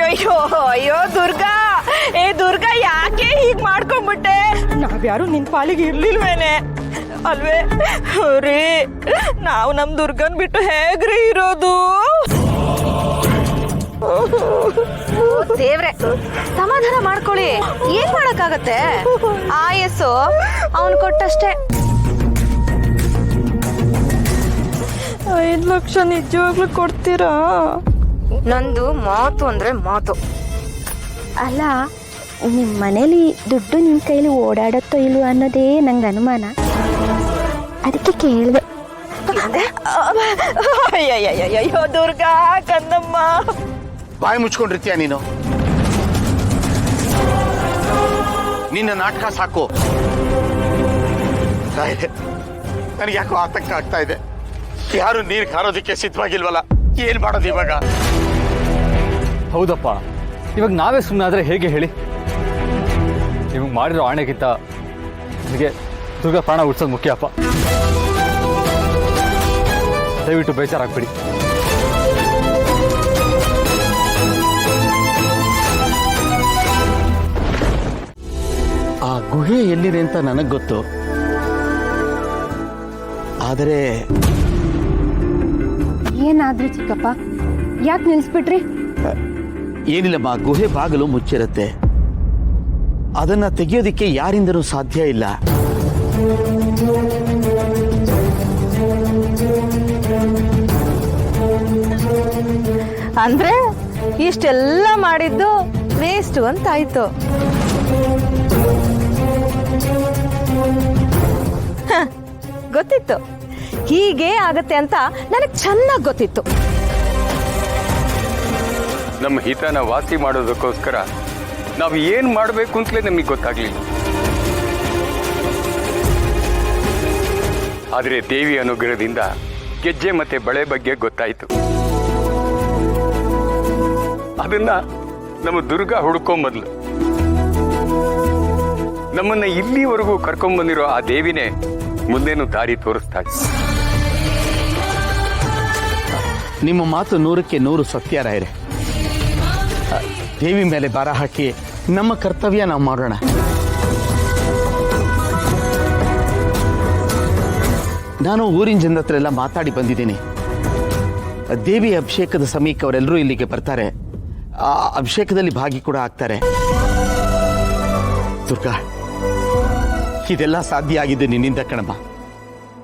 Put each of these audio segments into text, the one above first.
ಅಯ್ಯೋ ಅಯ್ಯೋ ದುರ್ಗಾ, ಏ ದುರ್ಗಾ, ಯಾಕೆ ಹೀಗ್ ಮಾಡ್ಕೊಂಡ್ಬಿಟ್ಟೆ? ನಾವ್ಯಾರು ನಿನ್ ಪಾಲಿಗೆ ಇರ್ಲಿಲ್ವೇನೆ ಅಲ್ವೇ? ರೀ, ನಾವು ನಮ್ ದುರ್ಗನ್ ಬಿಟ್ಟು ಹೇಗ್ರಿ ಇರೋದು? ದೇವ್ರೆ, ಸಮಾಧಾನ ಮಾಡ್ಕೊಳ್ಳಿ. ಏನ್ ಮಾಡಕ್ಕಾಗತ್ತೆ? ಆಯಸ್ಸು ಅವನ್ ಕೊಟ್ಟಷ್ಟೇ. 5 ಲಕ್ಷ ನಿಜವಾಗ್ಲೂ ಕೊಡ್ತೀರಾ? ನಂದು ಮಾತು ಅಂದ್ರೆ ಮಾತು. ಅಲ್ಲ, ನಿಮ್ಮ ಮನೇಲಿ ದುಡ್ಡು ನಿಮ್ಮ ಕೈಲಿ ಓಡಾಡತ್ತೋ ಇಲ್ವೋ ಅನ್ನೋದೇ ನಂಗೆ ಅನುಮಾನ. ಅದಕ್ಕೆ ಕೇಳಿದೆ. ಅಯ್ಯಯ್ಯಯ್ಯೋ ದುರ್ಗಾ, ಕಂದಮ್ಮ. ಬಾಯಿ ಮುಚ್ಕೊಂಡಿರ್ತೀಯ ನೀನು? ನಿನ್ನ ನಾಟಕ ಸಾಕು. ನನಗೆ ಯಾಕೋ ಆತಂಕ ಆಗ್ತಾ ಇದೆ. ಯಾರು ನೀರು ಕಾರೋದಕ್ಕೆ ಸಿದ್ಧವಾಗಿಲ್ವಲ್ಲ, ಏನ್ ಮಾಡೋದು ಇವಾಗ? ಹೌದಪ್ಪ, ಇವಾಗ ನಾವೇ ಸುಮ್ಮನೆ ಆದರೆ ಹೇಗೆ ಹೇಳಿ? ನಿಮಗೆ ಮಾಡಿರೋ ಆಣೆಗಿಂತ ನನಗೆ ದುರ್ಗಾ ಪ್ರಾಣ ಉಳಿಸೋದು ಮುಖ್ಯ ಅಪ್ಪ. ದಯವಿಟ್ಟು ಬೇಜಾರಾಗ್ಬಿಡಿ. ಆ ಗುಹೆ ಎಲ್ಲಿದೆ ಅಂತ ನನಗೆ ಗೊತ್ತು, ಆದರೆ ಏನಾದ್ರೂ ಚಿಕ್ಕಪ್ಪ, ಯಾಕೆ ನಿಲ್ಸ್ಬಿಟ್ರಿ? ಏನಿಲ್ಲಮ್ಮ, ಗುಹೆ ಬಾಗಿಲು ಮುಚ್ಚಿರುತ್ತೆ. ಅದನ್ನ ತೆಗೆಯೋದಿಕ್ಕೆ ಯಾರಿಂದನೂ ಸಾಧ್ಯ ಇಲ್ಲ. ಅಂದ್ರೆ ಇಷ್ಟೆಲ್ಲ ಮಾಡಿದ್ದು ವೇಸ್ಟ್ ಅಂತ ಆಯ್ತು. ಗೊತ್ತಿತ್ತು ಹೀಗೆ ಆಗತ್ತೆ ಅಂತ ನನಗೆ ಚೆನ್ನಾಗಿ ಗೊತ್ತಿತ್ತು. ನಮ್ಮ ಹಿತನ ವಾಸಿ ಮಾಡೋದಕ್ಕೋಸ್ಕರ ನಾವು ಏನ್ ಮಾಡಬೇಕು ಅಂತಲೇ ನಮಗೆ ಗೊತ್ತಾಗ್ಲಿಲ್ಲ. ಆದರೆ ದೇವಿ ಅನುಗ್ರಹದಿಂದ ಗೆಜ್ಜೆ ಮತ್ತೆ ಬಳೆ ಬಗ್ಗೆ ಗೊತ್ತಾಯ್ತು. ಅದನ್ನ ನಮ್ಮ ದುರ್ಗಾ ಹುಡ್ಕೊಂಬಂದ್ಲು. ನಮ್ಮನ್ನ ಇಲ್ಲಿವರೆಗೂ ಕರ್ಕೊಂಡ್ಬಂದಿರೋ ಆ ದೇವಿನೇ ಮುಂದೇನು ದಾರಿ ತೋರಿಸ್ತಾಳೆ. ನಿಮ್ಮ ಮಾತು 100ಕ್ಕೆ 100 ಸತ್ಯ ರಾಯರೇ. ದೇವಿ ಮೇಲೆ ಭಾರ ಹಾಕಿ ನಮ್ಮ ಕರ್ತವ್ಯ ನಾವು ಮಾಡೋಣ. ನಾನು ಊರಿನ ಜನರ ಹತ್ರ ಎಲ್ಲ ಮಾತಾಡಿ ಬಂದಿದ್ದೀನಿ. ದೇವಿ ಅಭಿಷೇಕದ ಸಮಯಕ್ಕೆ ಅವರೆಲ್ಲರೂ ಇಲ್ಲಿಗೆ ಬರ್ತಾರೆ. ಆ ಅಭಿಷೇಕದಲ್ಲಿ ಭಾಗಿ ಕೂಡ ಆಗ್ತಾರೆ. ದುರ್ಗಾ, ಇದೆಲ್ಲ ಸಾಧ್ಯ ಆಗಿದ್ದು ನಿನ್ನಿಂದ ಕಣಮ್ಮ.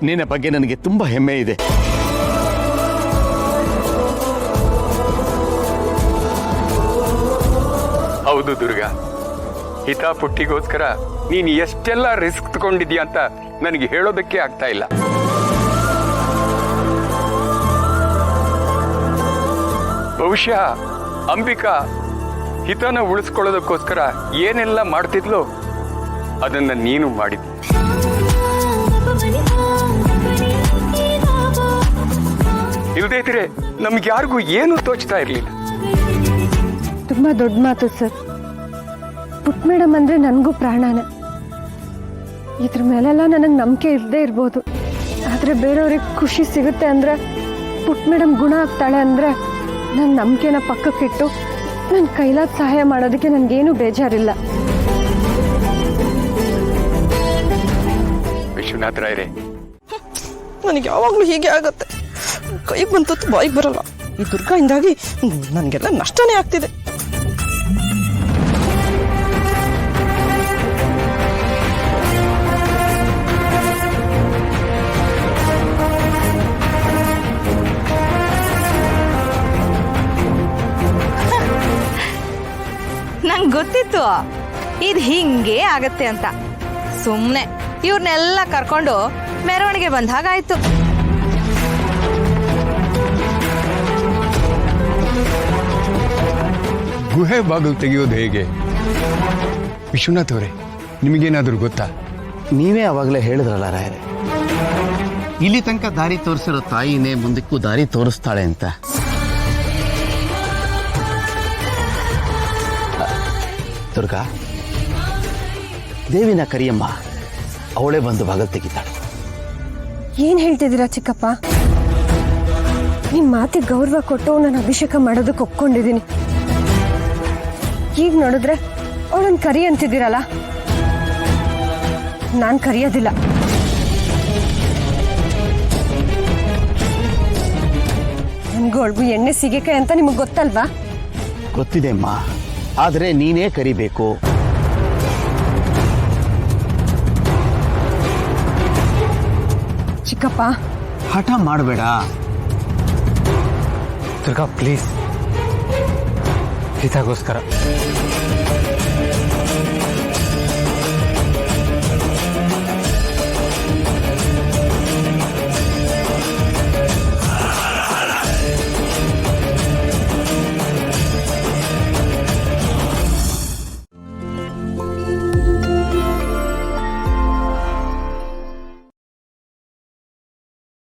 ನಿನ್ನ ಬಗ್ಗೆ ನನಗೆ ತುಂಬಾ ಹೆಮ್ಮೆ ಇದೆ. ಹೌದು ದುರ್ಗಾ, ಹಿತಾಪುಟ್ಟಿಗೋಸ್ಕರ ನೀನು ಎಷ್ಟೆಲ್ಲ ರಿಸ್ಕ್ ತಗೊಂಡಿದ್ಯಾ ಅಂತ ನನಗೆ ಹೇಳೋದಕ್ಕೆ ಆಗ್ತಾ ಇಲ್ಲ. ಬಹುಶಃ ಅಂಬಿಕಾ ಹಿತನ ಉಳಿಸ್ಕೊಳ್ಳೋದಕ್ಕೋಸ್ಕರ ಏನೆಲ್ಲ ಮಾಡ್ತಿದ್ಲೋ ಅದನ್ನ ನೀನು ಮಾಡಿದ್ದೆ. ಇಲ್ಲದೇ ಇದ್ರೆ ನಮ್ಗೆ ಯಾರಿಗೂ ಏನು ತೋಚ್ತಾ ಇರ್ಲಿಲ್ಲ. ತುಂಬಾ ದೊಡ್ಡ ಮಾತು ಸರ್. ಪುಟ್ ಮೇಡಮ್ ಅಂದ್ರೆ ನನಗೂ ಪ್ರಾಣನೇ. ಇದ್ರ ಮೇಲೆಲ್ಲ ನನಗೆ ನಂಬಿಕೆ ಇಲ್ಲದೆ ಇರ್ಬೋದು, ಆದ್ರೆ ಬೇರೆಯವ್ರಿಗೆ ಖುಷಿ ಸಿಗುತ್ತೆ ಅಂದ್ರೆ, ಪುಟ್ ಮೇಡಮ್ ಗುಣ ಆಗ್ತಾಳೆ ಅಂದ್ರೆ ನನ್ನ ನಂಬಿಕೆನ ಪಕ್ಕಕ್ಕಿಟ್ಟು ನನ್ನ ಕೈಲಾದ ಸಹಾಯ ಮಾಡೋದಕ್ಕೆ ನನಗೇನು ಬೇಜಾರಿಲ್ಲ. ವಿಶ್ವನಾಥ ರಾಯರೇ, ನನಗೆ ಯಾವಾಗ್ಲೂ ಹೀಗೆ ಆಗತ್ತೆ. ಕೈ ಬಂತದ್ದು ಬಾಯಿಗೆ ಬರಲ್ಲ. ಈ ದುರ್ಗಾಯಿಂದಾಗಿ ನನಗೆಲ್ಲ ನಷ್ಟನೇ ಆಗ್ತಿದೆ. ನಂಗೆ ಗೊತ್ತಿತ್ತು ಇದು ಹಿಂಗೆ ಆಗತ್ತೆ ಅಂತ. ಸುಮ್ಮನೆ ಇವ್ರನ್ನೆಲ್ಲ ಕರ್ಕೊಂಡು ಮೆರವಣಿಗೆ ಬಂದ ಹಾಗಾಯ್ತು. ಗುಹೆ ಬಾಗಿಲು ತೆಗೆಯೋದು ಹೇಗೆ? ವಿಶ್ವನಾಥ್ ಅವರೇ, ನಿಮಗೇನಾದ್ರೂ ಗೊತ್ತಾ? ನೀವೇ ಅವಾಗಲೇ ಹೇಳಿದ್ರಲ್ಲ ರಾಯರೇ, ಇಲ್ಲಿ ತನಕ ದಾರಿ ತೋರಿಸಿರೋ ತಾಯಿನೇ ಮುಂದಕ್ಕೂ ದಾರಿ ತೋರಿಸ್ತಾಳೆ ಅಂತ. ದುರ್ಗಾ, ದೇವಿನ ಕರಿಯಮ್ಮ, ಅವಳೇ ಬಂದು ಬಾಗಿಲು ತೆಗಿತಾಳೆ. ಏನ್ ಹೇಳ್ತಿದ್ದೀರಾ ಚಿಕ್ಕಪ್ಪ? ನಿಮ್ ಮಾತಿಗೆ ಗೌರವ ಕೊಟ್ಟು ನಾನು ಅಭಿಷೇಕ ಮಾಡೋದಕ್ಕೆ ಒಪ್ಕೊಂಡಿದ್ದೀನಿ. ಈಗ ನೋಡಿದ್ರೆ ಅವಳನ್ನ ಕರಿ ಅಂತಿದ್ದೀರಲ್ಲ, ನಾನು ಕರಿಯೋದಿಲ್ಲ. ನನ್ಗೂ ಅವಳಿಗೂ ಎಣ್ಣೆ ಸಿಗಕ್ಕೆ ಅಂತ ನಿಮಗೆ ಗೊತ್ತಲ್ವಾ? ಗೊತ್ತಿದೆ ಅಮ್ಮ, ಆದರೆ ನೀನೇ ಕರಿಬೇಕು. ಚಿಕ್ಕಪ್ಪ, ಹಠ ಮಾಡಬೇಡ. ದುರ್ಗಾ ಪ್ಲೀಸ್ ಗೀತಾಗೋಸ್ಕರ